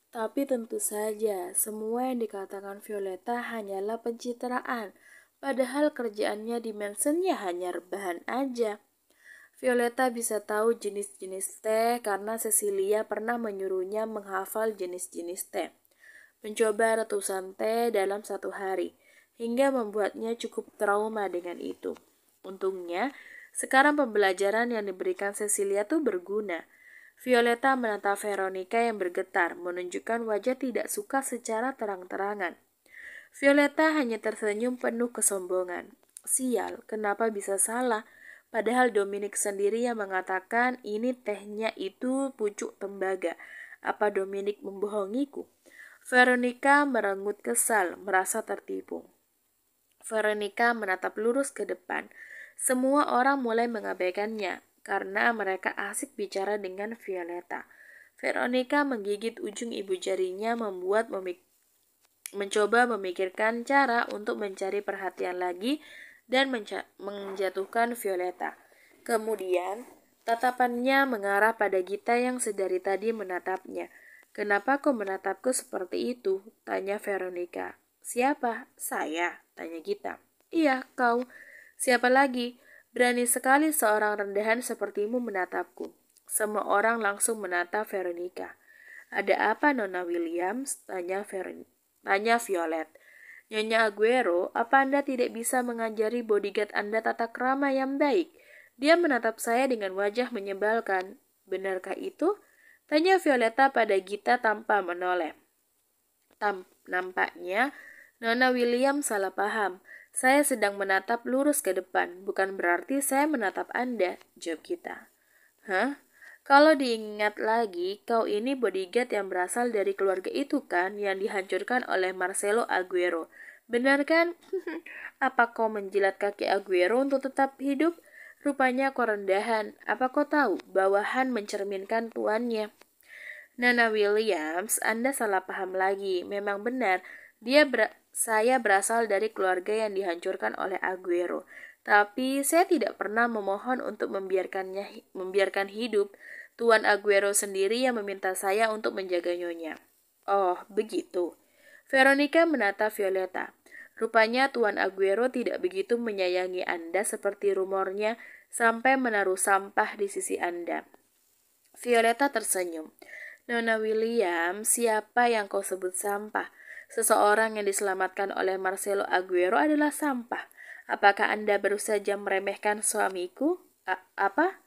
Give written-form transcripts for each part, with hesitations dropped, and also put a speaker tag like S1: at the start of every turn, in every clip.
S1: Tapi tentu saja, semua yang dikatakan Violeta hanyalah pencitraan, padahal kerjaannya di Mansionnya hanya rebahan aja. Violeta bisa tahu jenis-jenis teh karena Cecilia pernah menyuruhnya menghafal jenis-jenis teh. Mencoba ratusan teh dalam satu hari, hingga membuatnya cukup trauma dengan itu. Untungnya, sekarang pembelajaran yang diberikan Cecilia tuh berguna. Violeta menatap Veronica yang bergetar, menunjukkan wajah tidak suka secara terang-terangan. Violeta hanya tersenyum penuh kesombongan. Sial, kenapa bisa salah? Padahal Dominic sendiri yang mengatakan ini tehnya itu pucuk tembaga. Apa Dominic membohongiku? Veronica merengut kesal, merasa tertipu. Veronica menatap lurus ke depan. Semua orang mulai mengabaikannya karena mereka asik bicara dengan Violeta. Veronica menggigit ujung ibu jarinya mencoba memikirkan cara untuk mencari perhatian lagi dan menjatuhkan Violeta. Kemudian, tatapannya mengarah pada Gita yang sedari tadi menatapnya. "Kenapa kau menatapku seperti itu?" tanya Veronica. "Siapa?" "Saya," tanya Gita. "Iya, kau. Siapa lagi? Berani sekali seorang rendahan sepertimu menatapku." Semua orang langsung menatap Veronica. "Ada apa, Nona Williams?" tanya Violet. "Nyonya Aguero, apa Anda tidak bisa mengajari bodyguard Anda tata krama yang baik?" Dia menatap saya dengan wajah menyebalkan. "Benarkah itu?" tanya Violeta pada Gita tanpa menoleh. Nampaknya Nona William salah paham. "Saya sedang menatap lurus ke depan, bukan berarti saya menatap Anda," jawab Gita. "Hah? Kalau diingat lagi, kau ini bodyguard yang berasal dari keluarga itu kan, yang dihancurkan oleh Marcelo Aguero. Benar kan?" "Apa kau menjilat kaki Aguero untuk tetap hidup? Rupanya kau rendahan. Apa kau tahu, bawahan mencerminkan tuannya." "Nana Williams, Anda salah paham lagi. Memang benar, saya berasal dari keluarga yang dihancurkan oleh Aguero. Tapi saya tidak pernah memohon untuk membiarkan hidup. Tuan Aguero sendiri yang meminta saya untuk menjaga nyonya." "Oh, begitu." Veronica menatap Violeta. "Rupanya Tuan Aguero tidak begitu menyayangi Anda seperti rumornya sampai menaruh sampah di sisi Anda." Violeta tersenyum. "Nona William, siapa yang kau sebut sampah? Seseorang yang diselamatkan oleh Marcelo Aguero adalah sampah. Apakah Anda baru saja meremehkan suamiku? Apa?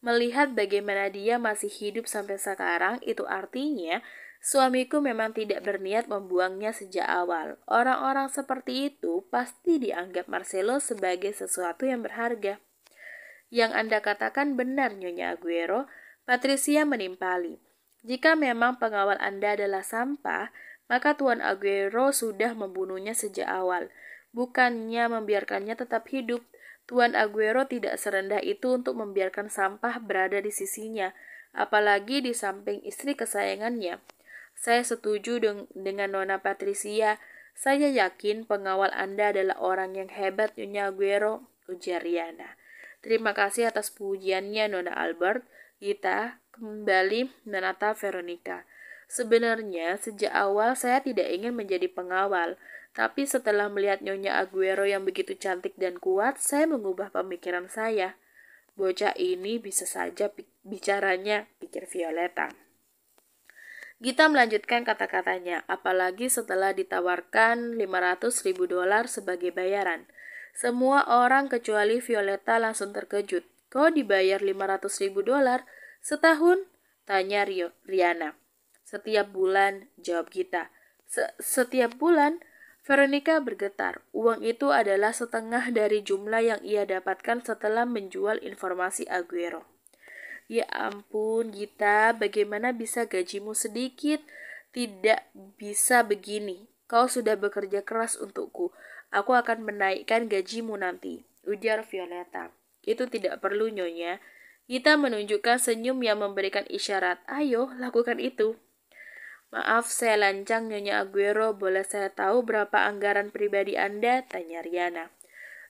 S1: Melihat bagaimana dia masih hidup sampai sekarang, itu artinya suamiku memang tidak berniat membuangnya sejak awal. Orang-orang seperti itu pasti dianggap Marcelo sebagai sesuatu yang berharga." "Yang Anda katakan benar, Nyonya Aguero," Patricia menimpali. "Jika memang pengawal Anda adalah sampah, maka Tuan Aguero sudah membunuhnya sejak awal, bukannya membiarkannya tetap hidup. Tuan Aguero tidak serendah itu untuk membiarkan sampah berada di sisinya, apalagi di samping istri kesayangannya." "Saya setuju dengan Nona Patricia. Saya yakin pengawal Anda adalah orang yang hebat, Nyonya Aguero," ujar Riana. "Terima kasih atas pujiannya, Nona Albert." Gita kembali menatap Veronica. "Sebenarnya sejak awal saya tidak ingin menjadi pengawal, tapi setelah melihat Nyonya Aguero yang begitu cantik dan kuat, saya mengubah pemikiran saya." "Bocah ini bisa saja bicaranya," pikir Violeta. Gita melanjutkan kata-katanya, apalagi setelah ditawarkan $500.000 sebagai bayaran. Semua orang kecuali Violeta langsung terkejut. "Kau dibayar $500.000 setahun?" tanya Riana. "Setiap bulan," jawab Gita. Setiap bulan?" Veronica bergetar. Uang itu adalah setengah dari jumlah yang ia dapatkan setelah menjual informasi Aguero. "Ya ampun, Gita, bagaimana bisa gajimu sedikit? Tidak bisa begini. Kau sudah bekerja keras untukku. Aku akan menaikkan gajimu nanti," ujar Violeta. "Itu tidak perlu, Nyonya." Gita menunjukkan senyum yang memberikan isyarat. "Ayo, lakukan itu." "Maaf, saya lancang, Nyonya Aguero. Boleh saya tahu berapa anggaran pribadi Anda?" tanya Riana.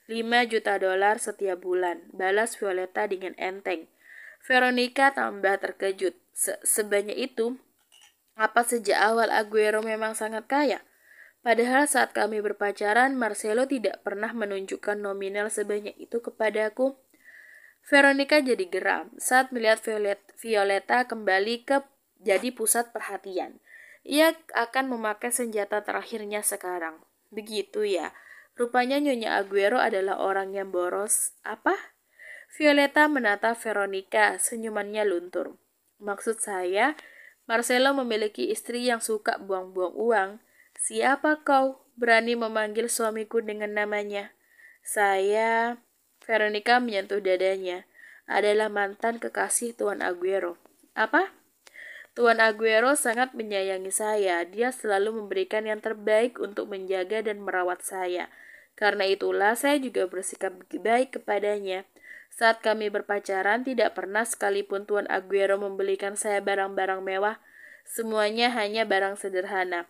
S1: $5 juta setiap bulan, balas Violeta dengan enteng. Veronica tambah terkejut. Sebanyak itu?" Apa sejak awal Aguero memang sangat kaya? Padahal saat kami berpacaran, Marcelo tidak pernah menunjukkan nominal sebanyak itu kepadaku. Veronica jadi geram saat melihat Violeta kembali jadi pusat perhatian. Ia akan memakai senjata terakhirnya sekarang. Begitu ya. Rupanya Nyonya Aguero adalah orang yang boros. Apa? Violeta menatap Veronica, senyumannya luntur. Maksud saya, Marcelo memiliki istri yang suka buang-buang uang. Siapa kau berani memanggil suamiku dengan namanya? Saya, Veronica menyentuh dadanya, adalah mantan kekasih Tuan Aguero. Apa? Tuan Aguero sangat menyayangi saya. Dia selalu memberikan yang terbaik untuk menjaga dan merawat saya. Karena itulah saya juga bersikap baik kepadanya. Saat kami berpacaran, tidak pernah sekalipun Tuan Aguero membelikan saya barang-barang mewah. Semuanya hanya barang sederhana,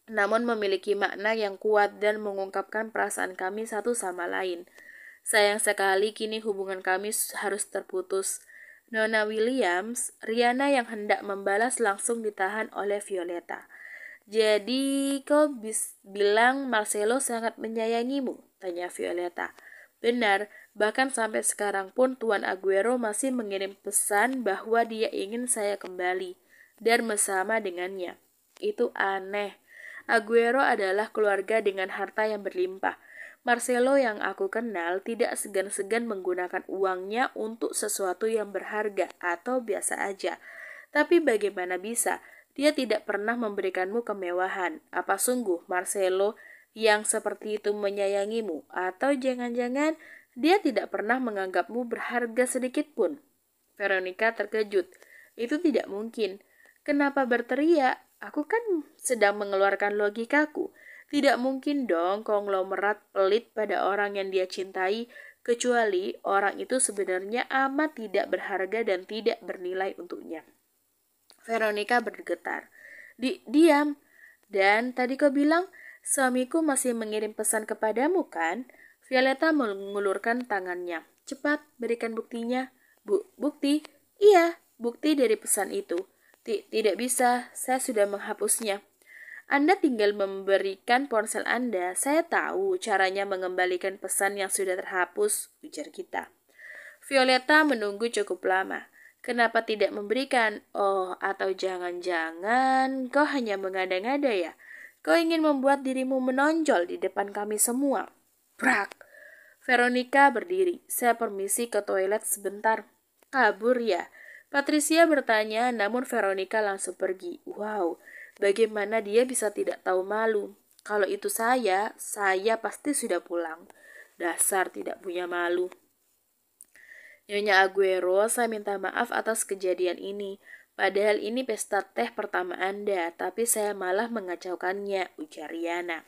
S1: namun memiliki makna yang kuat dan mengungkapkan perasaan kami satu sama lain. Sayang sekali kini hubungan kami harus terputus. Nona Williams, Riana yang hendak membalas langsung ditahan oleh Violeta. Jadi kau bilang Marcelo sangat menyayangimu? Tanya Violeta. Benar, bahkan sampai sekarang pun Tuan Aguero masih mengirim pesan bahwa dia ingin saya kembali dan bersama dengannya. Itu aneh. Aguero adalah keluarga dengan harta yang berlimpah. Marcelo yang aku kenal tidak segan-segan menggunakan uangnya untuk sesuatu yang berharga atau biasa aja. Tapi bagaimana bisa? Dia tidak pernah memberikanmu kemewahan. Apa sungguh Marcelo yang seperti itu menyayangimu? Atau jangan-jangan dia tidak pernah menganggapmu berharga sedikit pun? Veronica terkejut. Itu tidak mungkin. Kenapa berteriak? Aku kan sedang mengeluarkan logikaku. Tidak mungkin dong konglomerat pelit pada orang yang dia cintai, kecuali orang itu sebenarnya amat tidak berharga dan tidak bernilai untuknya. Veronica bergetar. Diam. Dan tadi kau bilang suamiku masih mengirim pesan kepadamu kan? Violeta mengulurkan tangannya. Cepat, berikan buktinya. Bukti? Iya, bukti dari pesan itu. Tidak bisa, saya sudah menghapusnya. Anda tinggal memberikan ponsel Anda. Saya tahu caranya mengembalikan pesan yang sudah terhapus, ujar kita. Violeta menunggu cukup lama. Kenapa tidak memberikan? Oh, atau jangan-jangan kau hanya mengada-ngada ya? Kau ingin membuat dirimu menonjol di depan kami semua. Brak! Veronica berdiri. Saya permisi ke toilet sebentar. Kabur ya? Patricia bertanya, namun Veronica langsung pergi. Wow, bagaimana dia bisa tidak tahu malu? Kalau itu saya pasti sudah pulang. Dasar tidak punya malu. Nyonya Aguero, saya minta maaf atas kejadian ini. Padahal ini pesta teh pertama Anda, tapi saya malah mengacaukannya, ujar Riana.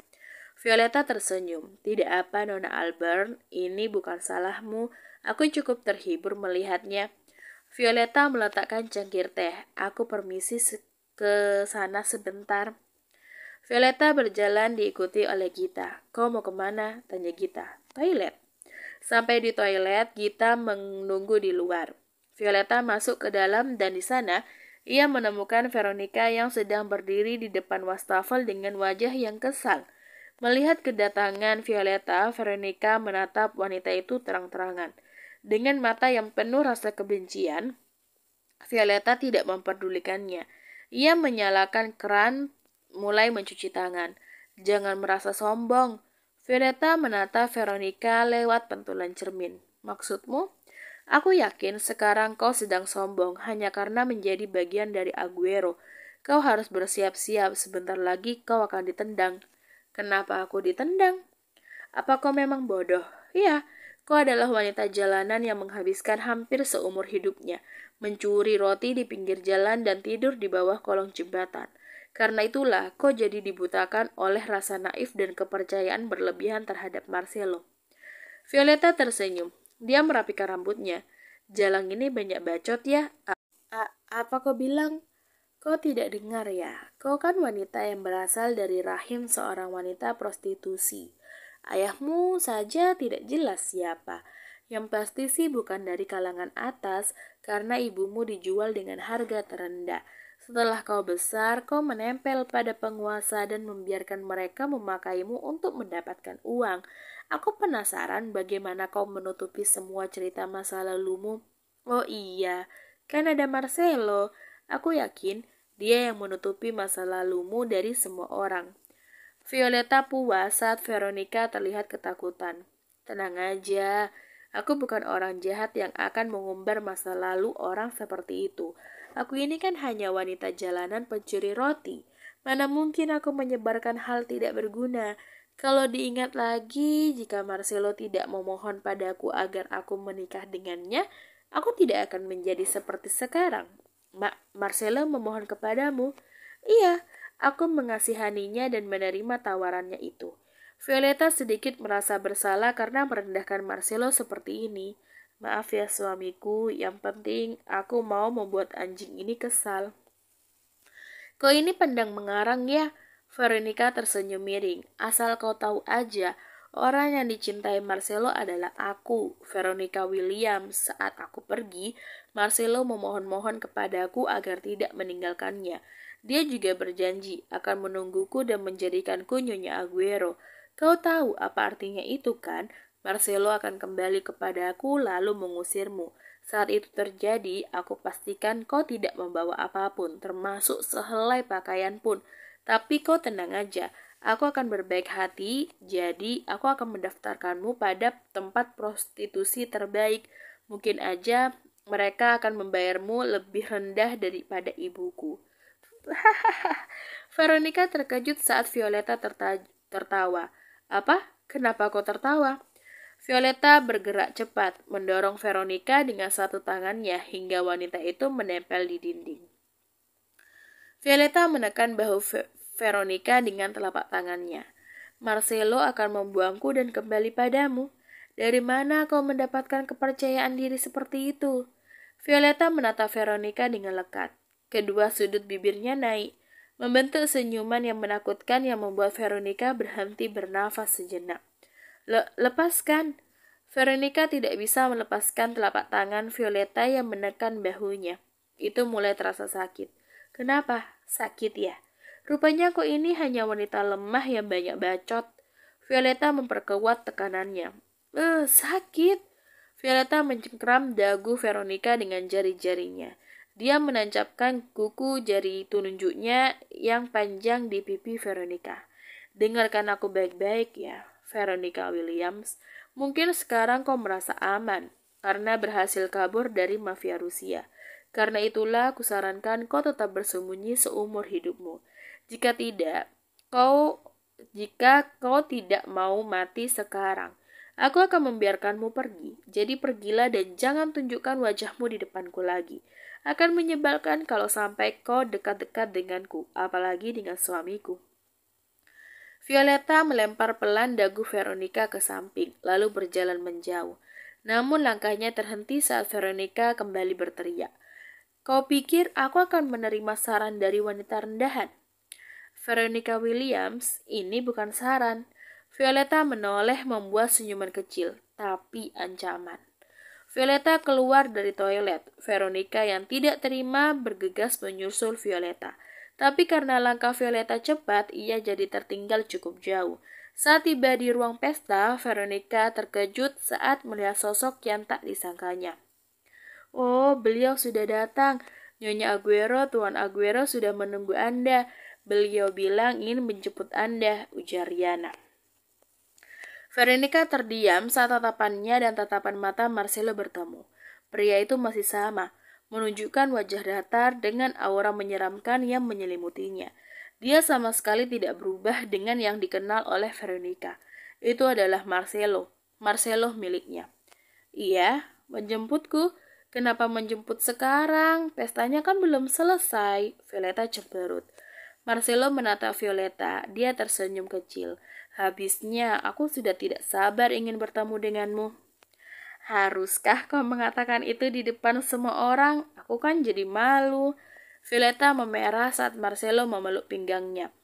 S1: Violeta tersenyum. Tidak apa, Nona Albert, ini bukan salahmu. Aku cukup terhibur melihatnya. Violeta meletakkan cangkir teh. Aku permisi ke sana sebentar. Violeta berjalan diikuti oleh Gita. Kau mau kemana? Tanya Gita. Toilet. Sampai di toilet, Gita menunggu di luar. Violeta masuk ke dalam dan di sana, ia menemukan Veronica yang sedang berdiri di depan wastafel dengan wajah yang kesal. Melihat kedatangan Violeta, Veronica menatap wanita itu terang-terangan. Dengan mata yang penuh rasa kebencian, Violeta tidak memperdulikannya. Ia menyalakan keran, mulai mencuci tangan. Jangan merasa sombong. Violeta menatap Veronica lewat pentulan cermin. Maksudmu? Aku yakin sekarang kau sedang sombong hanya karena menjadi bagian dari Aguero. Kau harus bersiap-siap, sebentar lagi kau akan ditendang. Kenapa aku ditendang? Apa kau memang bodoh? Iya, kau adalah wanita jalanan yang menghabiskan hampir seumur hidupnya, mencuri roti di pinggir jalan dan tidur di bawah kolong jembatan. Karena itulah kau jadi dibutakan oleh rasa naif dan kepercayaan berlebihan terhadap Marcelo. Violeta tersenyum. Dia merapikan rambutnya. Jalang ini banyak bacot ya. Apa kau bilang? Kau tidak dengar ya? Kau kan wanita yang berasal dari rahim seorang wanita prostitusi. Ayahmu saja tidak jelas siapa. Yang pasti sih bukan dari kalangan atas karena ibumu dijual dengan harga terendah. Setelah kau besar, kau menempel pada penguasa dan membiarkan mereka memakaimu untuk mendapatkan uang. Aku penasaran bagaimana kau menutupi semua cerita masa lalumu. Oh iya, kan ada Marcelo. Aku yakin dia yang menutupi masa lalumu dari semua orang. Violeta puas saat Veronica terlihat ketakutan. Tenang aja, aku bukan orang jahat yang akan mengumbar masa lalu orang seperti itu. Aku ini kan hanya wanita jalanan pencuri roti. Mana mungkin aku menyebarkan hal tidak berguna. Kalau diingat lagi, jika Marcelo tidak memohon padaku agar aku menikah dengannya, aku tidak akan menjadi seperti sekarang. Marcelo memohon kepadamu. Iya, aku mengasihaninya dan menerima tawarannya itu. Violeta sedikit merasa bersalah karena merendahkan Marcelo seperti ini. Maaf ya suamiku, yang penting aku mau membuat anjing ini kesal. Kau ini pandang mengarang ya. Veronica tersenyum miring. Asal kau tahu aja, orang yang dicintai Marcelo adalah aku, Veronica Williams. Saat aku pergi, Marcelo memohon-mohon kepadaku agar tidak meninggalkannya. Dia juga berjanji akan menungguku dan menjadikanku Nyonya Aguero. Kau tahu apa artinya itu kan? Marcelo akan kembali kepadaku lalu mengusirmu. Saat itu terjadi, aku pastikan kau tidak membawa apapun, termasuk sehelai pakaian pun. Tapi kau tenang aja, aku akan berbaik hati, jadi aku akan mendaftarkanmu pada tempat prostitusi terbaik. Mungkin aja mereka akan membayarmu lebih rendah daripada ibuku. Veronica terkejut saat Violeta tertawa. Apa? Kenapa kau tertawa? Violeta bergerak cepat, mendorong Veronica dengan satu tangannya hingga wanita itu menempel di dinding. Violeta menekan bahu Veronica dengan telapak tangannya. Marcelo akan membuangku dan kembali padamu. Dari mana kau mendapatkan kepercayaan diri seperti itu? Violeta menatap Veronica dengan lekat. Kedua sudut bibirnya naik, membentuk senyuman yang menakutkan yang membuat Veronica berhenti bernafas sejenak. Lepaskan. Veronica tidak bisa melepaskan telapak tangan Violeta yang menekan bahunya. Itu mulai terasa sakit. Kenapa? Sakit ya? Rupanya kau ini hanya wanita lemah yang banyak bacot. Violeta memperkuat tekanannya. Sakit. Violeta mencengkram dagu Veronica dengan jari-jarinya. Dia menancapkan kuku jari telunjuknya yang panjang di pipi Veronica. Dengarkan aku baik-baik ya, Veronica Williams. Mungkin sekarang kau merasa aman karena berhasil kabur dari mafia Rusia. Karena itulah kusarankan kau tetap bersembunyi seumur hidupmu. Jika kau tidak mau mati sekarang, aku akan membiarkanmu pergi. Jadi pergilah dan jangan tunjukkan wajahmu di depanku lagi. Akan menyebalkan kalau sampai kau dekat-dekat denganku, apalagi dengan suamiku. Violeta melempar pelan dagu Veronica ke samping, lalu berjalan menjauh. Namun langkahnya terhenti saat Veronica kembali berteriak. Kau pikir aku akan menerima saran dari wanita rendahan? Veronica Williams, ini bukan saran. Violeta menoleh membuat senyuman kecil, tapi ancaman. Violeta keluar dari toilet. Veronica yang tidak terima bergegas menyusul Violeta. Tapi karena langkah Violeta cepat, ia jadi tertinggal cukup jauh. Saat tiba di ruang pesta, Veronica terkejut saat melihat sosok yang tak disangkanya. Oh, beliau sudah datang. Nyonya Aguero, Tuan Aguero sudah menunggu Anda. Beliau bilang ingin menjemput Anda, ujar Riana. Veronica terdiam saat tatapannya dan tatapan mata Marcelo bertemu. Pria itu masih sama, menunjukkan wajah datar dengan aura menyeramkan yang menyelimutinya. Dia sama sekali tidak berubah dengan yang dikenal oleh Veronica. Itu adalah Marcelo miliknya. Iya, menjemputku. Kenapa menjemput sekarang? Pestanya kan belum selesai. Violeta cemberut. Marcelo menatap Violeta. Dia tersenyum kecil. Habisnya, aku sudah tidak sabar ingin bertemu denganmu. Haruskah kau mengatakan itu di depan semua orang? Aku kan jadi malu. Violeta memerah saat Marcelo memeluk pinggangnya.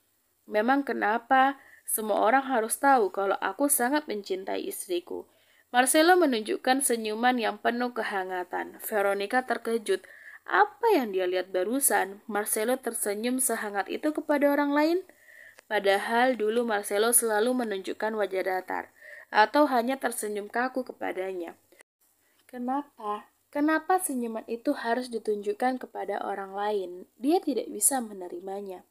S1: Memang kenapa? Semua orang harus tahu kalau aku sangat mencintai istriku. Marcelo menunjukkan senyuman yang penuh kehangatan. Veronica terkejut. Apa yang dia lihat barusan? Marcelo tersenyum sehangat itu kepada orang lain? Padahal dulu Marcelo selalu menunjukkan wajah datar, atau hanya tersenyum kaku kepadanya. Kenapa? Kenapa senyuman itu harus ditunjukkan kepada orang lain? Dia tidak bisa menerimanya.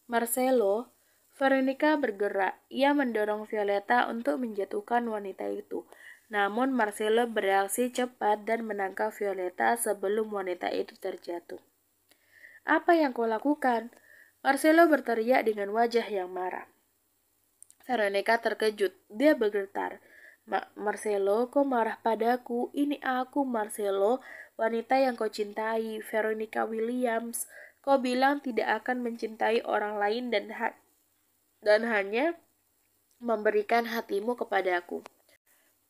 S1: Marcelo, Veronica bergerak. Ia mendorong Violeta untuk menjatuhkan wanita itu. Namun Marcelo bereaksi cepat dan menangkap Violeta sebelum wanita itu terjatuh. Apa yang kau lakukan? Marcelo berteriak dengan wajah yang marah. Veronica terkejut. Dia bergetar. Marcelo, kau marah padaku? Ini aku, Marcelo, wanita yang kau cintai, Veronica Williams. Kau bilang tidak akan mencintai orang lain dan hanya memberikan hatimu kepadaku.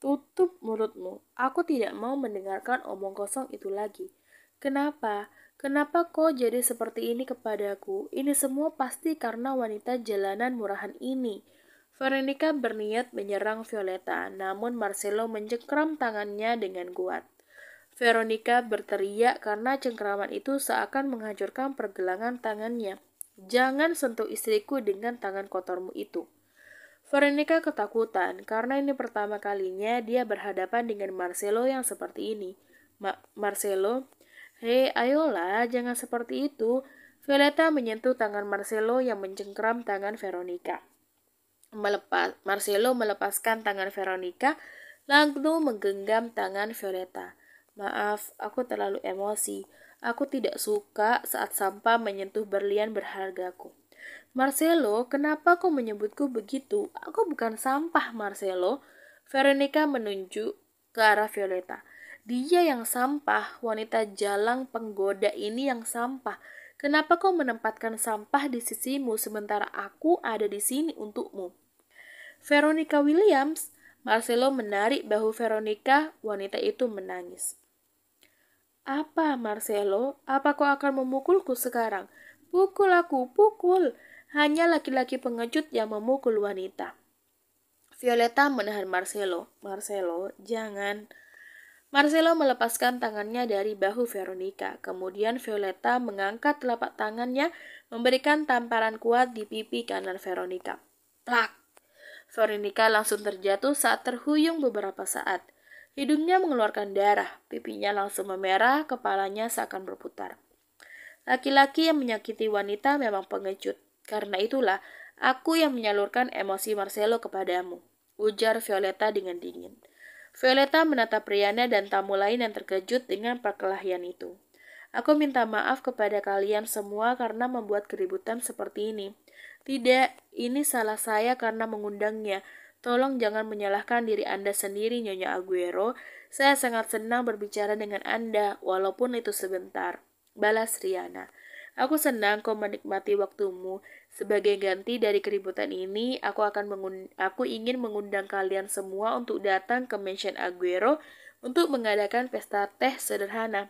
S1: Tutup mulutmu. Aku tidak mau mendengarkan omong kosong itu lagi. Kenapa? Kenapa kau jadi seperti ini kepadaku? Ini semua pasti karena wanita jalanan murahan ini. Veronica berniat menyerang Violeta, namun Marcelo mencengkram tangannya dengan kuat. Veronica berteriak karena cengkraman itu seakan menghancurkan pergelangan tangannya. Jangan sentuh istriku dengan tangan kotormu itu. Veronica ketakutan karena ini pertama kalinya dia berhadapan dengan Marcelo yang seperti ini. Marcelo, hei ayolah jangan seperti itu. Violeta menyentuh tangan Marcelo yang mencengkram tangan Veronica. Marcelo melepaskan tangan Veronica, lalu menggenggam tangan Violeta. Maaf, aku terlalu emosi. Aku tidak suka saat sampah menyentuh berlian berhargaku. Marcelo, kenapa kau menyebutku begitu? Aku bukan sampah, Marcelo. Veronica menunjuk ke arah Violeta. Dia yang sampah, wanita jalang penggoda ini yang sampah. Kenapa kau menempatkan sampah di sisimu sementara aku ada di sini untukmu? Veronica Williams, Marcelo menarik bahu Veronica, wanita itu menangis. Apa, Marcelo? Apa kau akan memukulku sekarang? Pukul aku, pukul. Hanya laki-laki pengecut yang memukul wanita. Violeta menahan Marcelo. Marcelo, jangan. Marcelo melepaskan tangannya dari bahu Veronica. Kemudian Violeta mengangkat telapak tangannya, memberikan tamparan kuat di pipi kanan Veronica. Plak! Veronica langsung terjatuh saat terhuyung beberapa saat. Hidungnya mengeluarkan darah, pipinya langsung memerah, kepalanya seakan berputar. Laki-laki yang menyakiti wanita memang pengecut. Karena itulah, aku yang menyalurkan emosi Marcelo kepadamu, ujar Violeta dengan dingin. Violeta menatap Riana dan tamu lain yang terkejut dengan perkelahian itu. Aku minta maaf kepada kalian semua karena membuat keributan seperti ini. Tidak, ini salah saya karena mengundangnya. Tolong jangan menyalahkan diri Anda sendiri, Nyonya Aguero. Saya sangat senang berbicara dengan Anda, walaupun itu sebentar. Balas Riana. Aku senang kau menikmati waktumu. Sebagai ganti dari keributan ini, aku ingin mengundang kalian semua untuk datang ke Mansion Aguero untuk mengadakan pesta teh sederhana.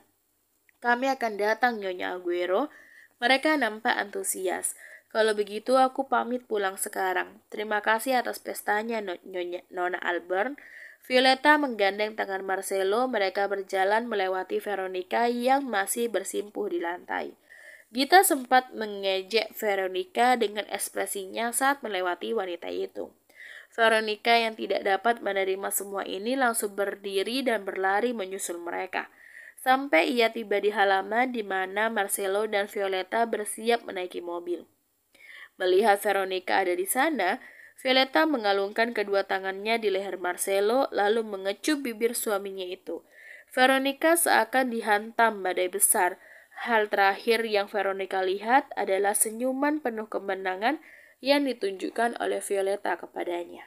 S1: Kami akan datang, Nyonya Aguero. Mereka nampak antusias. Kalau begitu, aku pamit pulang sekarang. Terima kasih atas pestanya, Nona Albert. Violeta menggandeng tangan Marcelo. Mereka berjalan melewati Veronica yang masih bersimpuh di lantai. Gita sempat mengejek Veronica dengan ekspresinya saat melewati wanita itu. Veronica yang tidak dapat menerima semua ini langsung berdiri dan berlari menyusul mereka. Sampai ia tiba di halaman di mana Marcelo dan Violeta bersiap menaiki mobil. Melihat Veronica ada di sana, Violeta mengalungkan kedua tangannya di leher Marcelo lalu mengecup bibir suaminya itu. Veronica seakan dihantam badai besar. Hal terakhir yang Veronica lihat adalah senyuman penuh kemenangan yang ditunjukkan oleh Violeta kepadanya.